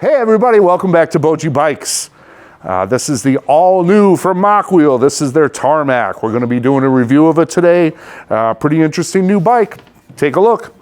Hey everybody, welcome back to BOJ-E-BIKES. This is the all new from Mokwheel. This is their Tarmac. We're going to be doing a review of it today. Pretty interesting new bike. Take a look.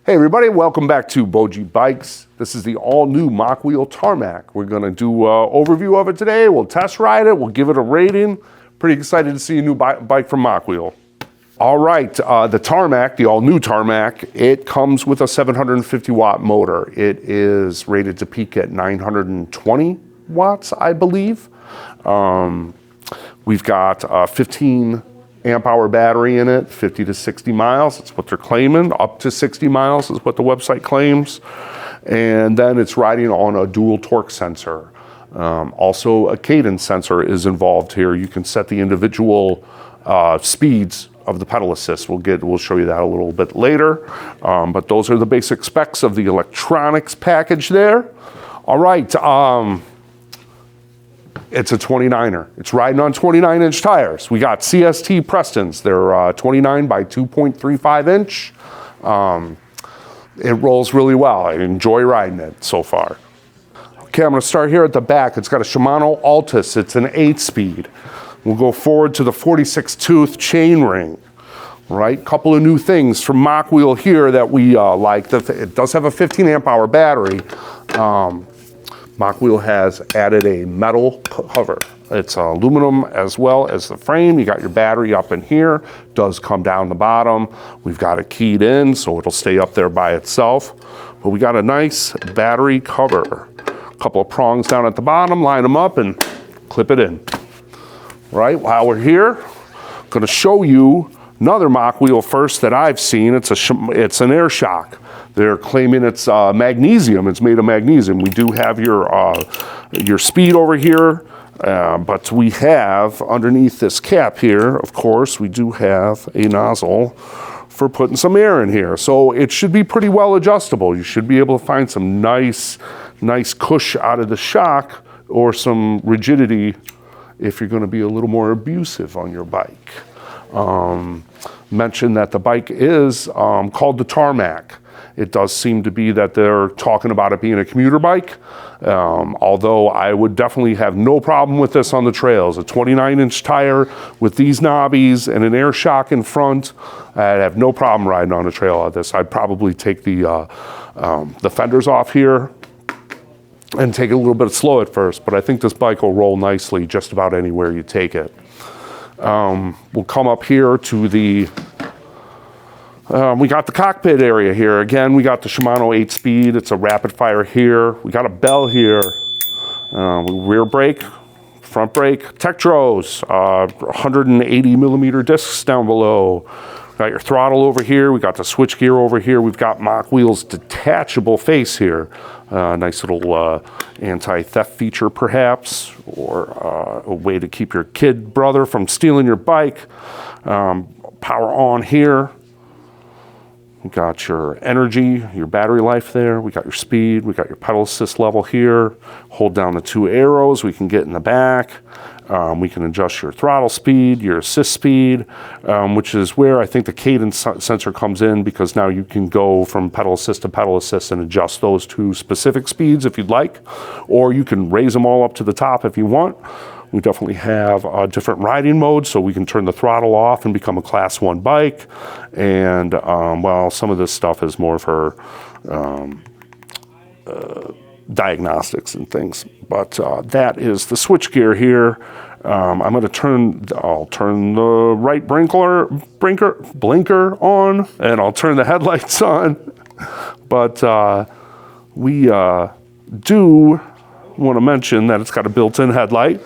Hey everybody, welcome back to BOJ-E-BIKES. This is the all-new Mokwheel Tarmac. We're going to do an overview of it today. We'll test ride it. We'll give it a rating. Pretty excited to see a new bike from Mokwheel. All right, the Tarmac, the all-new Tarmac, it comes with a 750-watt motor. It is rated to peak at 920 watts, I believe. We've got a 15 amp hour battery in it, 50 to 60 miles. That's what they're claiming. Up to 60 miles is what the website claims. And then it's riding on a dual torque sensor. Also a cadence sensor is involved here. You can set the individual speeds of the pedal assist. We'll show you that a little bit later. But those are the basic specs of the electronics package there. All right. It's a 29er. It's riding on 29-inch tires. We got CST Prestons. They're 29 by 2.35 inch. It rolls really well. I enjoy riding it so far. Okay, I'm gonna start here at the back. It's got a Shimano Altus. It's an 8-speed. We'll go forward to the 46-tooth chainring. Right, couple of new things from Mokwheel here that we like. It does have a 15 amp hour battery. Mokwheel has added a metal cover. It's aluminum as well as the frame. You got your battery up in here. Does come down the bottom. We've got it keyed in, so it'll stay up there by itself. But we got a nice battery cover. A couple of prongs down at the bottom, line them up and clip it in. Right, while we're here, I'm gonna show you another Mokwheel first that I've seen. It's an air shock. They're claiming it's magnesium. It's made of magnesium. We do have your speed over here. But we have, underneath this cap here, of course, we do have a nozzle for putting some air in here. So it should be pretty well adjustable. You should be able to find some nice cush out of the shock, or some rigidity if you're gonna be a little more abusive on your bike. Mention that the bike is called the Tarmac. It does seem to be that they're talking about it being a commuter bike, although I would definitely have no problem with this on the trails. A 29-inch tire with these knobbies and an air shock in front, I'd have no problem riding on a trail on this. I'd probably take the fenders off here and take it a little bit slow at first, but I think this bike will roll nicely just about anywhere you take it. We'll come up here to the, we got the cockpit area here. Again, we got the Shimano 8-speed. It's a rapid fire here. We got a bell here. Rear brake, front brake, Tektros, 180 millimeter discs down below. Got your throttle over here. We got the switch gear over here. We've got Mokwheel's detachable face here. Nice little anti-theft feature, perhaps, or a way to keep your kid brother from stealing your bike. Power on here. We got your energy, your battery life there. We got your speed. We got your pedal assist level here. Hold down the 2 arrows. We can get in the back. We can adjust your throttle speed, your assist speed, which is where I think the cadence sensor comes in, because now you can go from pedal assist to pedal assist and adjust those 2 specific speeds if you'd like, or you can raise them all up to the top if you want. We definitely have different riding modes, so we can turn the throttle off and become a class 1 bike. And well, some of this stuff is more for diagnostics and things, but that is the switch gear here. I'll turn the right blinker on, and I'll turn the headlights on. But we do want to mention that it's got a built-in headlight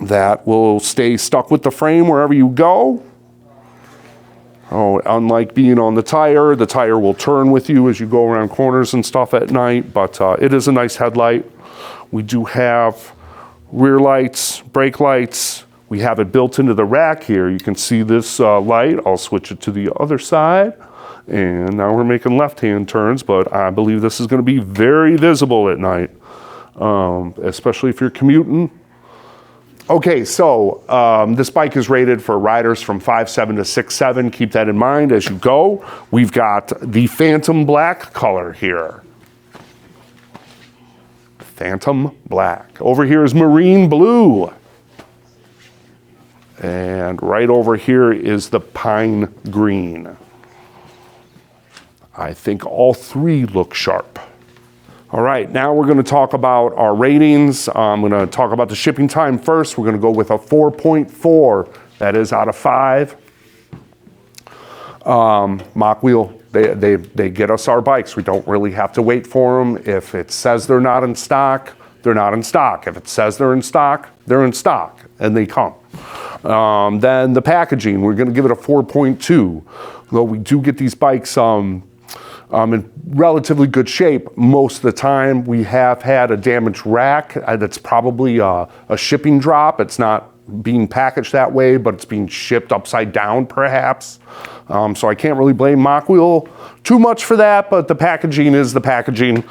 that will stay stuck with the frame wherever you go. Oh, unlike being on the tire will turn with you as you go around corners and stuff at night, but it is a nice headlight. We do have rear lights, brake lights. We have it built into the rack here. You can see this light. I'll switch it to the other side. And now we're making left-hand turns, but I believe this is going to be very visible at night, especially if you're commuting. Okay, so this bike is rated for riders from 5'7" to 6'7". Keep that in mind as you go. We've got the Phantom Black color here. Phantom Black. Over here is Marine Blue. And right over here is the Pine Green. I think all 3 look sharp. All right, now we're gonna talk about our ratings. I'm gonna talk about the shipping time first. We're gonna go with a 4.4. That is out of 5. Mokwheel, they get us our bikes. We don't really have to wait for them. If it says they're not in stock, they're not in stock. If it says they're in stock, and they come. Then the packaging, we're gonna give it a 4.2. Though we do get these bikes in relatively good shape most of the time. We have had a damaged rack that's probably a shipping drop. It's not being packaged that way, but it's being shipped upside down perhaps. So I can't really blame Mokwheel too much for that, but the packaging is the packaging.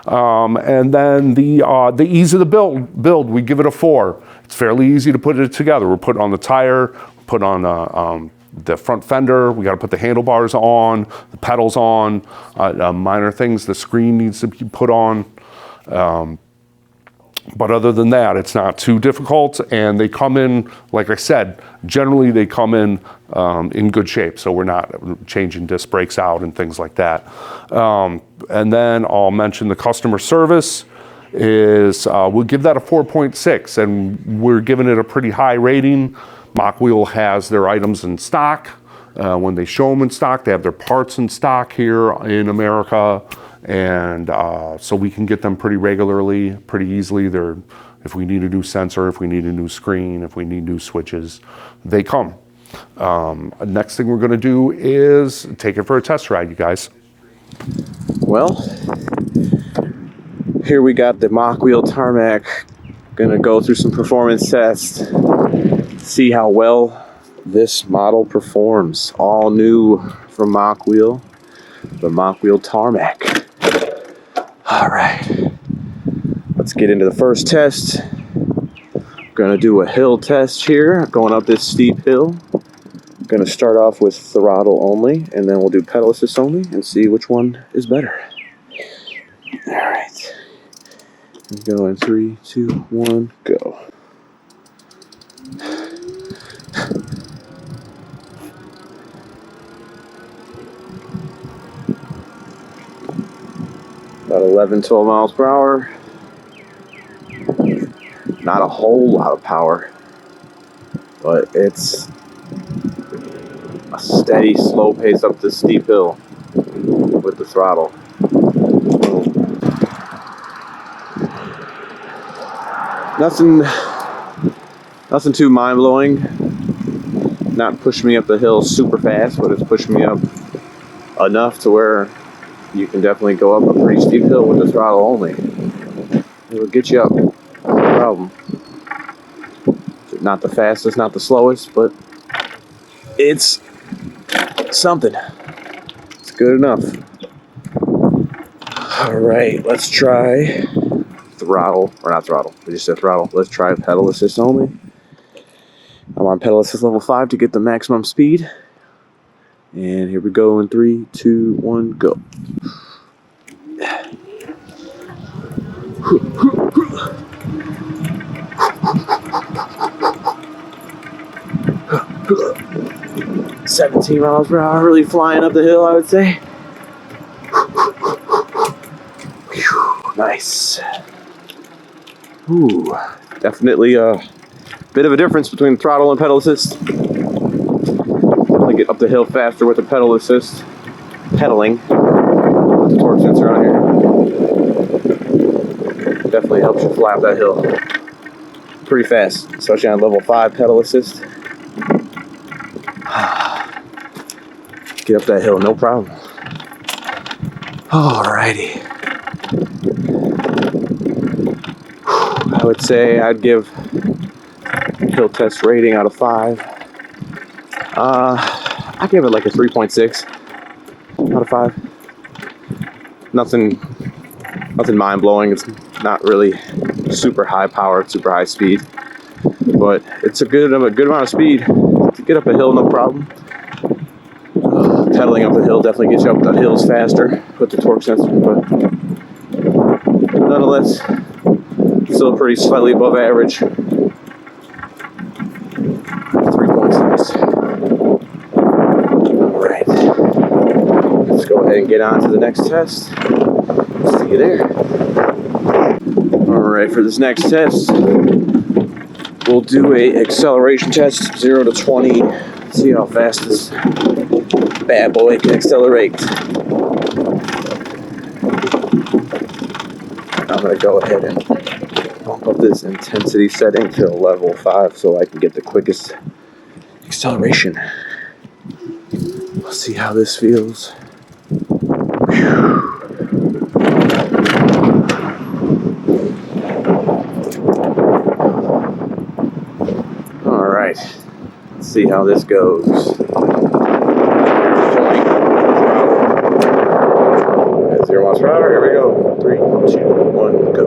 And then the ease of the build, we give it a 4. It's fairly easy to put it together. We're putting on the tire, put on the front fender, we got to put the handlebars on, the pedals on, minor things, the screen needs to be put on. But other than that, it's not too difficult, and they come in, like I said, generally they come in good shape, so we're not changing disc brakes out and things like that. And then I'll mention the customer service is, we'll give that a 4.6, and we're giving it a pretty high rating. Mokwheel has their items in stock. When they show them in stock, they have their parts in stock here in America. And so we can get them pretty regularly, pretty easily. If we need a new sensor, if we need a new screen, if we need new switches, they come. Next thing we're gonna do is take it for a test ride, you guys. Well, Here we got the Mokwheel Tarmac. Gonna go through some performance tests, see how well this model performs. All new from Mokwheel, the Mokwheel Tarmac. All right, let's get into the first test. Gonna do a hill test here, going up this steep hill. Gonna start off with throttle only, and then we'll do pedal assist only and see which one is better. All right, go in 3, 2, 1, go. About 11, 12 miles per hour. Not a whole lot of power, but it's a steady, slow pace up this steep hill with the throttle. Nothing too mind-blowing. Not pushing me up the hill super fast, but it's pushing me up enough to where you can definitely go up a pretty steep hill with the throttle only. It'll get you up, no problem. Not the fastest, not the slowest, but it's something. It's good enough. All right, let's try throttle, or not throttle, we just said throttle. Let's try pedal assist only. I'm on pedal assist level 5 to get the maximum speed. And here we go in 3, 2, 1, go. 17 miles per hour, really flying up the hill, I would say. Nice. Ooh, definitely a bit of a difference between throttle and pedal assist. Definitely get up the hill faster with the pedal assist. Pedaling with the torque sensor on here. Definitely helps you fly up that hill pretty fast, especially on level 5 pedal assist. Get up that hill, no problem. Alrighty. I would say I'd give hill test rating out of 5. I give it like a 3.6 out of 5. Nothing mind-blowing. It's not really super high power, super high speed, but it's a good amount of speed to get up a hill, no problem. Pedaling up the hill definitely gets you up the hills faster with the torque sensor, but nonetheless, still pretty slightly above average. 3.6. Alright. Let's go ahead and get on to the next test. See you there. Alright, for this next test, we'll do a acceleration test, 0 to 20. See how fast this bad boy can accelerate. I'm going to go ahead and bump up this intensity setting to level 5 so I can get the quickest acceleration. We'll see how this feels. Alright, let's see how this goes. 0 miles per hour, here we go. 3, 2, 1, go.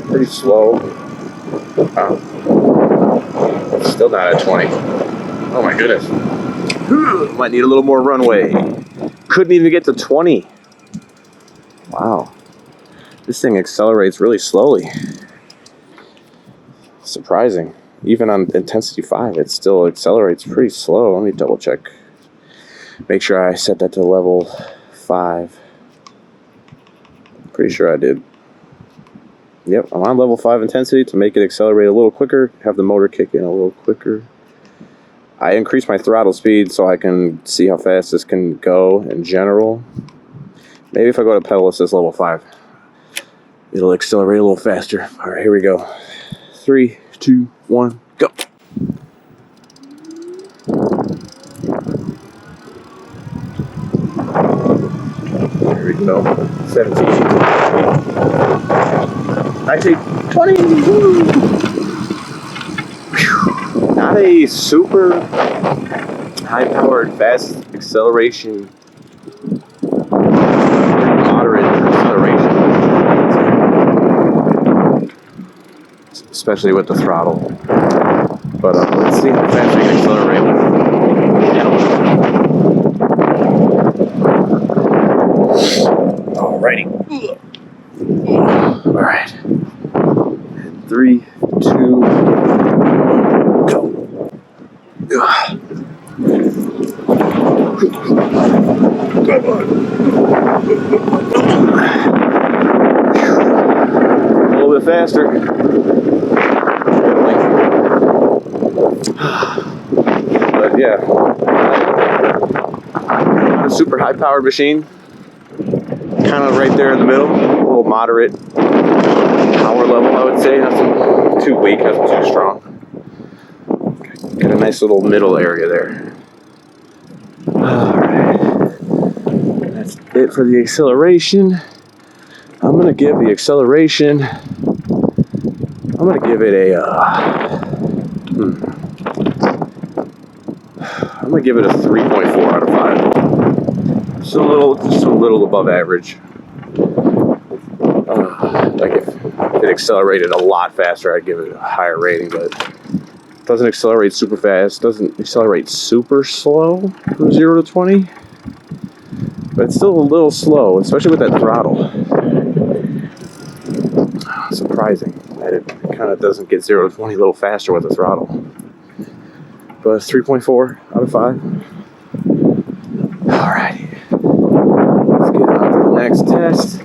Pretty slow. Still not at 20. Oh my goodness. Might need a little more runway. Couldn't even get to 20. Wow. This thing accelerates really slowly. Surprising. Even on intensity 5, it still accelerates pretty slow. Let me double check. Make sure I set that to level 5. Pretty sure I did. Yep, I'm on level 5 intensity to make it accelerate a little quicker, have the motor kick in a little quicker. I increased my throttle speed so I can see how fast this can go in general. Maybe if I go to pedal assist level 5, it'll accelerate a little faster. All right, here we go. 3, 2, 1, go. There you go. 17. 19. 20. Woo! Whew. Not a super high-powered, fast acceleration. Moderate acceleration. Especially with the throttle. But let's see how fast we can accelerate with Alrighty. Alright. 3, 2, go. A little bit faster. But yeah, not a super high powered machine. Kind of right there in the middle, a little moderate power level, I would say. Nothing too weak, nothing too strong. Got a nice little middle area there. Alright, that's it for the acceleration. I'm gonna give the acceleration, I'm gonna give it a I'm gonna give it a 3.4 out of 5. Just a little above average. Like if it accelerated a lot faster, I'd give it a higher rating, but it doesn't accelerate super fast, doesn't accelerate super slow from 0 to 20, but it's still a little slow, especially with that throttle. Surprising that it kind of doesn't get 0 to 20 a little faster with the throttle. But it's 3.4 out of 5. Alrighty. Let's get on to the next test.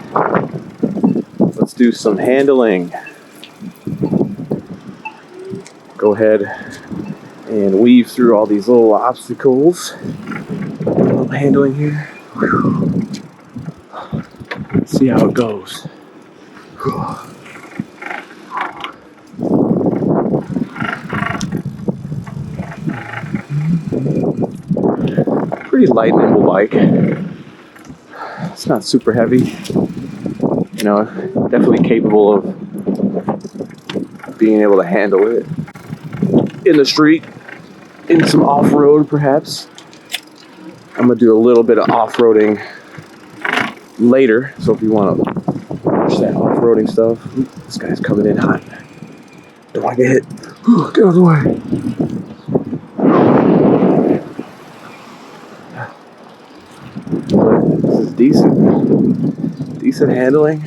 Let's do some handling. Go ahead and weave through all these little obstacles. A little handling here. Let's see how it goes. Pretty light, nimble bike. It's not super heavy. You know, definitely capable of being able to handle it in the street, in some off-road perhaps. I'm gonna do a little bit of off-roading later, so if you want to watch that off-roading stuff. This guy's coming in hot. Don't want to get hit. Get out of the way. But this is decent handling.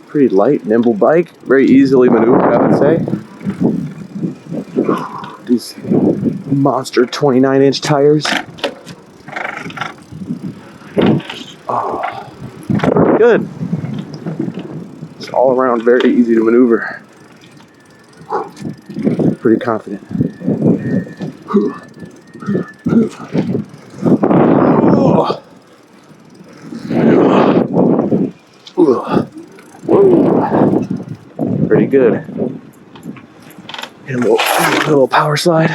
Pretty light, nimble bike, very easily maneuvered, I would say. These monster 29-inch tires. Oh, pretty good. It's all around very easy to maneuver. Pretty confident. Pretty good. Hit a little power slide.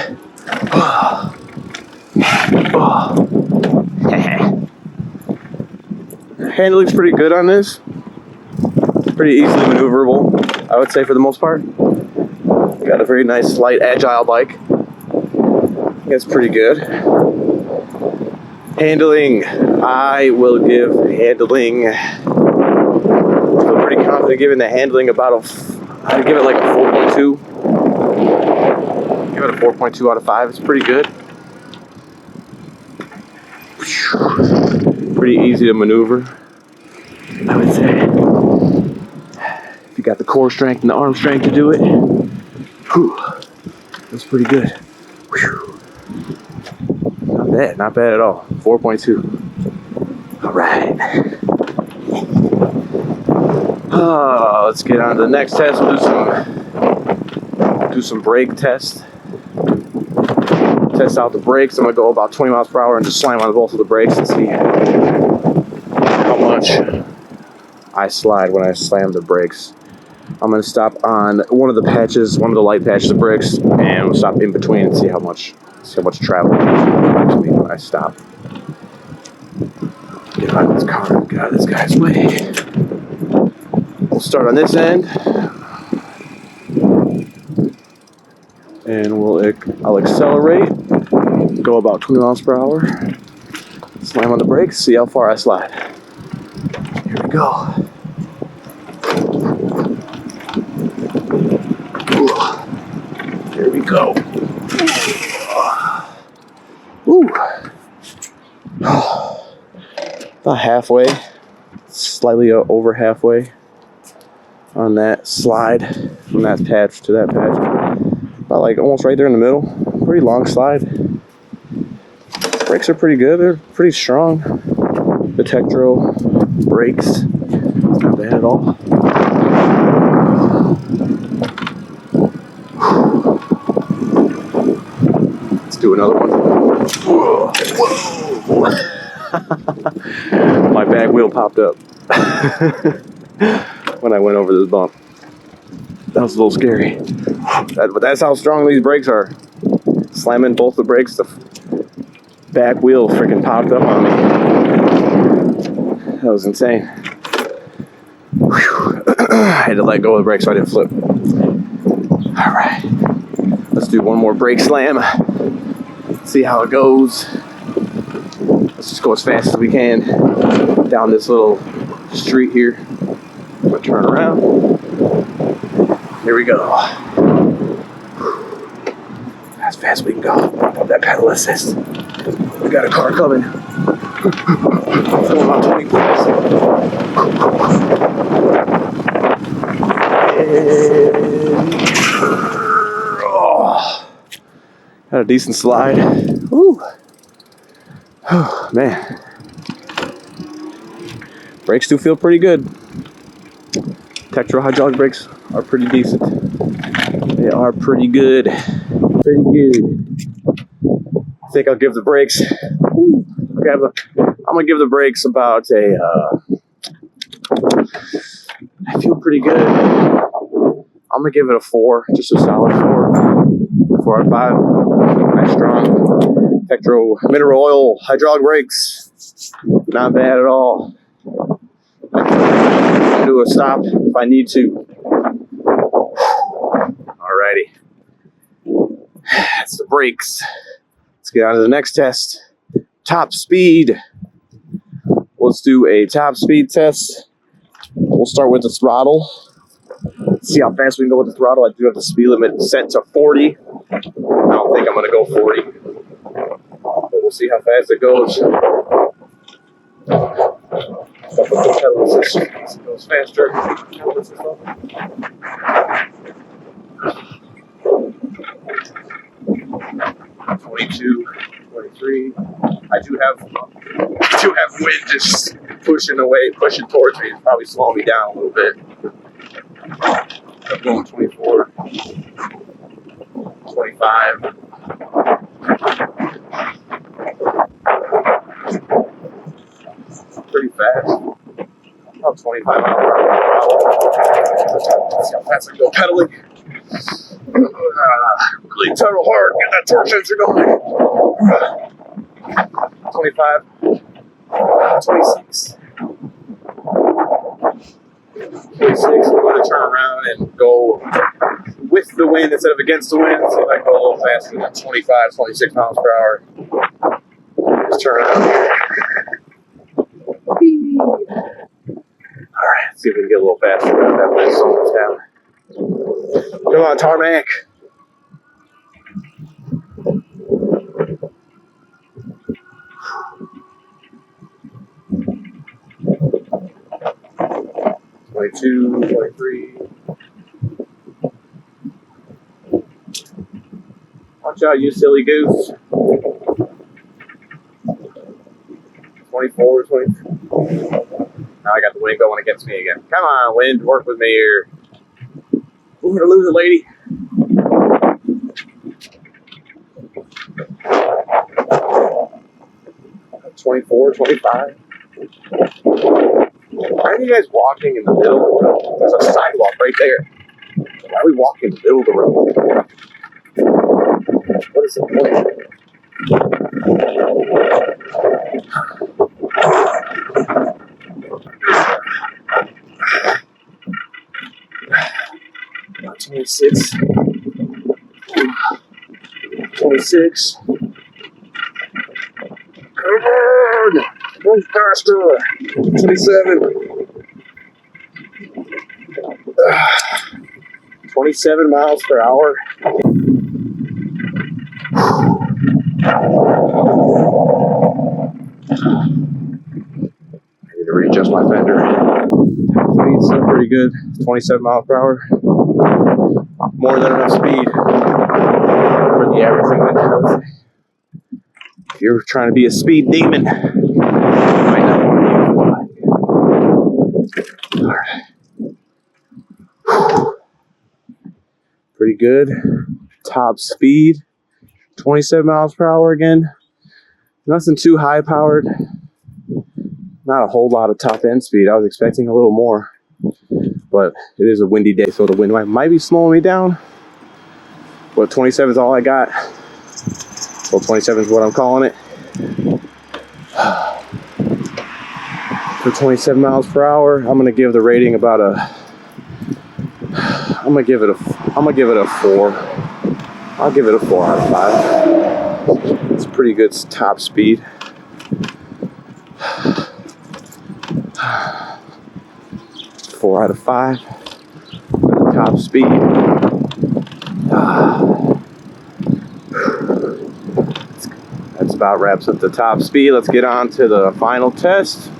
Handling's pretty good on this. Pretty easily maneuverable, I would say, for the most part. Got a very nice, light, agile bike. That's pretty good. Handling, I will give handling. Feel pretty confident giving the handling about I'd give it like a 4.2. Give it a 4.2 out of 5. It's pretty good. Pretty easy to maneuver, I would say. If you got the core strength and the arm strength to do it, that's pretty good. Not bad at all. 4.2. All right. Let's get on to the next test. We'll do some brake tests. Test out the brakes. I'm gonna go about 20 miles per hour and just slam on both of the brakes and see how much I slide when I slam the brakes. I'm gonna stop on one of the patches, one of the light patches of brakes, and we'll stop in between and see how much travel it gives me when I stop. This car got out of this guy's way. We'll start on this end. And I'll accelerate, go about 20 miles per hour, slam on the brakes, see how far I slide. Here we go. Here we go. Woo. About halfway, slightly over halfway on that slide from that patch to that patch. About like almost right there in the middle. Pretty long slide. Brakes are pretty good. They're pretty strong. The Tektro brakes, it's not bad at all. Let's do another one. Whoa. Whoa. My back wheel popped up when I went over this bump. That was a little scary. But that's how strong these brakes are. Slamming both the brakes, the back wheel freaking popped up on me. That was insane. I had to let go of the brakes so I didn't flip. All right, let's do one more brake slam. See how it goes. Let's just go as fast as we can down this little street here. I'm gonna turn around. Here we go. As fast as we can go. Pump that pedal assist. We got a car coming. Going about 20 plus. Got a decent slide. Woo. Oh, man. Brakes do feel pretty good. Tektro hydraulic brakes are pretty decent. They are pretty good. Pretty good. I think I'll give the brakes. I'm gonna give the brakes about a. I feel pretty good. I'm gonna give it a 4, just a solid 4. 4 out of 5. Nice strong Tektro mineral oil hydraulic brakes. Not bad at all. I'll do a stop if I need to. Alrighty. That's the brakes. Let's get on to the next test. Top speed. Let's do a top speed test. We'll start with the throttle. See how fast we can go with the throttle. I do have the speed limit set to 40. I don't think I'm going to go 40. But we'll see how fast it goes. Pedal assist. It goes faster. 22, 23. I do have wind just pushing towards me. It's probably slowing me down a little bit. I'm going 24, 25. Pretty fast. About 25 miles per hour. Let's see how fast I can go pedaling. Really pedal hard, get that torque sensor going. 25, 26. 26, I'm going to turn around and go with the wind instead of against the wind. See if I can go a little faster than 25, 26 miles per hour. Just turn around. Alright, let's see if we can get a little faster. That wind slowing us down. Come on, Tarmac. Two, 23. Watch out, you silly goose. 24, 20. Now I got the wind going against me again. Come on, wind, work with me here. We're gonna lose it, lady. $24, 25. Why are you guys walking in the middle of the road? There's a sidewalk right there. Why are we walking in the middle of the road? What is the point? 26. 26. Come on! Go faster! 27. 27 miles per hour. I need to readjust my fender. Speed's still pretty good. 27 miles per hour. More than enough speed for the average human, I would say. If you're trying to be a speed demon, you might not want to use a bike. Alright. Pretty good. Top speed. 27 miles per hour again. Nothing too high powered. Not a whole lot of top end speed. I was expecting a little more. But it is a windy day, so the wind might be slowing me down. But 27 is all I got. So 27 is what I'm calling it. For 27 miles per hour, I'm gonna give the rating about a. I'm gonna give it a 4. I'll give it a 4 out of 5. It's pretty good top speed. 4 out of 5. Top speed. That's about wraps up the top speed. Let's get on to the final test.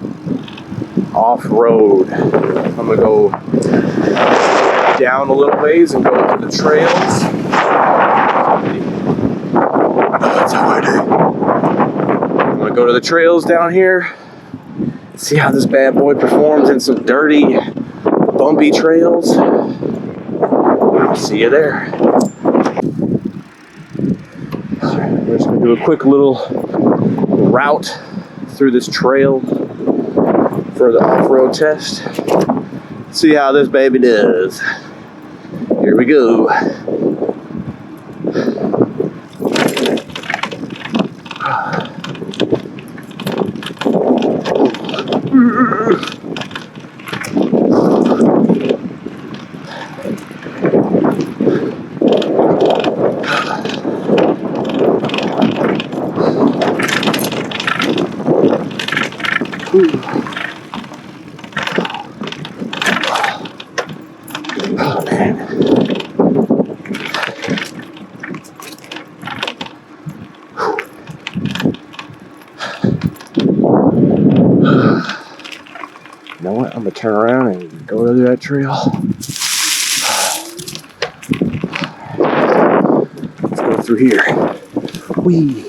Off-road. I'm gonna go down a little ways and go to the trails. That's how I do. I'm gonna go to the trails down here. See how this bad boy performs in some dirty, bumpy trails. I'll see you there. We're just gonna do a quick little route through this trail for the off-road test. See how this baby does. Here we go. Oh man. You know what? I'm gonna turn around and go to that trail. Let's go through here. Whee!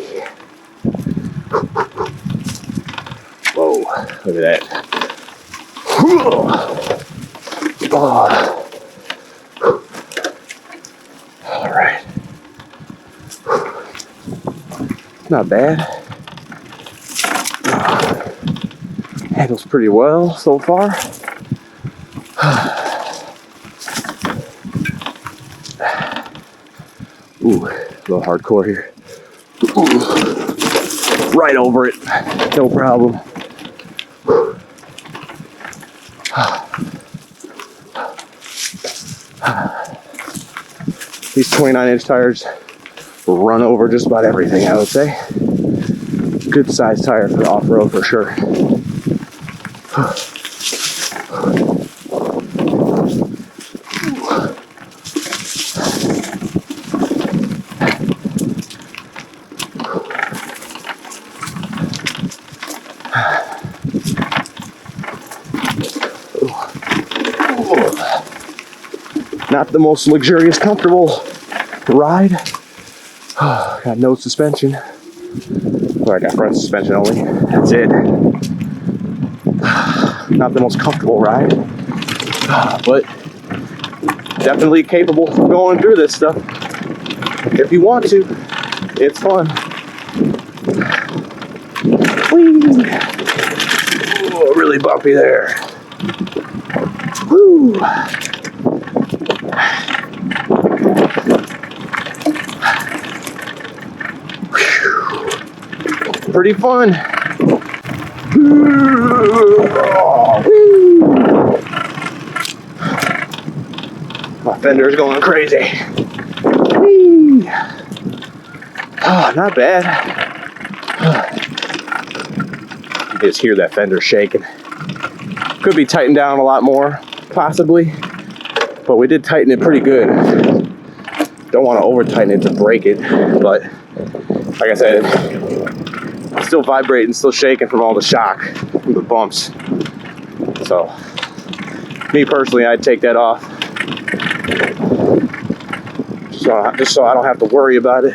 Whoa! Look at that. Oh. All right. Not bad. Handles pretty well so far. Ooh, a little hardcore here. Ooh. Right over it. No problem. These 29-inch tires will run over just about everything, I would say. Good size tire for off-road for sure. Not the most luxurious, comfortable ride. Got no suspension. Well, I got front suspension only. That's it. Not the most comfortable ride, but definitely capable of going through this stuff. If you want to, it's fun. Whee! Ooh, really bumpy there. Woo! Pretty fun. My Fender's going crazy. Whee! Oh, not bad. You just hear that fender shaking. Could be tightened down a lot more, possibly, but we did tighten it pretty good. Don't want to over tighten it to break it, but like I said, it's still vibrating, still shaking from all the shock, from the bumps. So, me personally, I'd take that off, just so I don't have to worry about it.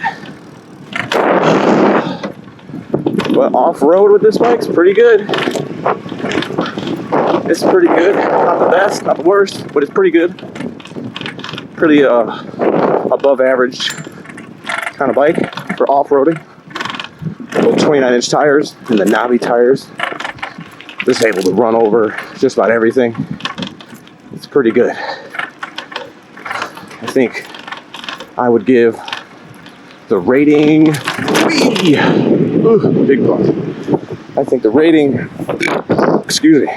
But off-road with this bike's pretty good. It's pretty good. Not the best, not the worst, but it's pretty good. Pretty above average kind of bike for off-roading. Little 29-inch tires and the knobby tires. This is able to run over just about everything. It's pretty good. I think I would give the rating. Ooh, big bump. I think the rating. Excuse me.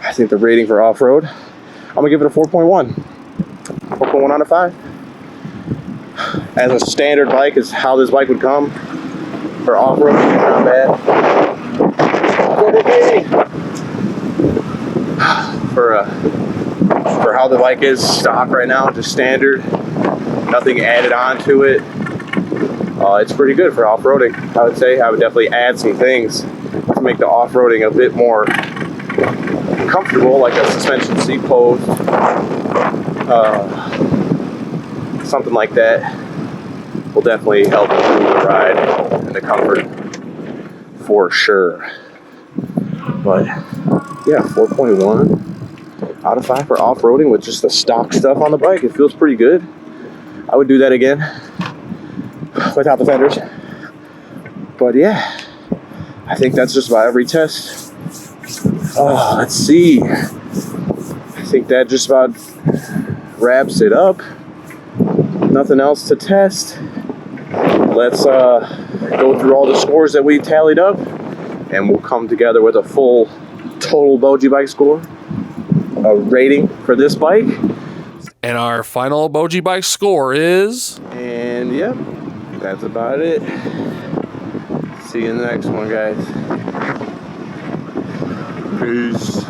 I think the rating for off-road, I'm gonna give it a 4.1. 4.1 out of 5. As a standard bike is how this bike would come. For off-road, it's not bad. For how the bike is stock right now, just standard, nothing added on to it. It's pretty good for off-roading. I would say I would definitely add some things to make the off-roading a bit more comfortable, like a suspension seat post, something like that will definitely help improve the ride and the comfort for sure. But yeah, 4.1 out of 5 for off-roading with just the stock stuff on the bike. It feels pretty good. I would do that again without the fenders. But yeah, I think that's just about every test. Let's see. I think that just about wraps it up. Nothing else to test. Let's go through all the scores that we tallied up, and we'll come together with a full total BOJ-E-BIKE score, a rating for this bike. And our final BOJ-E-BIKE score is... And yep, that's about it. See you in the next one, guys. Peace.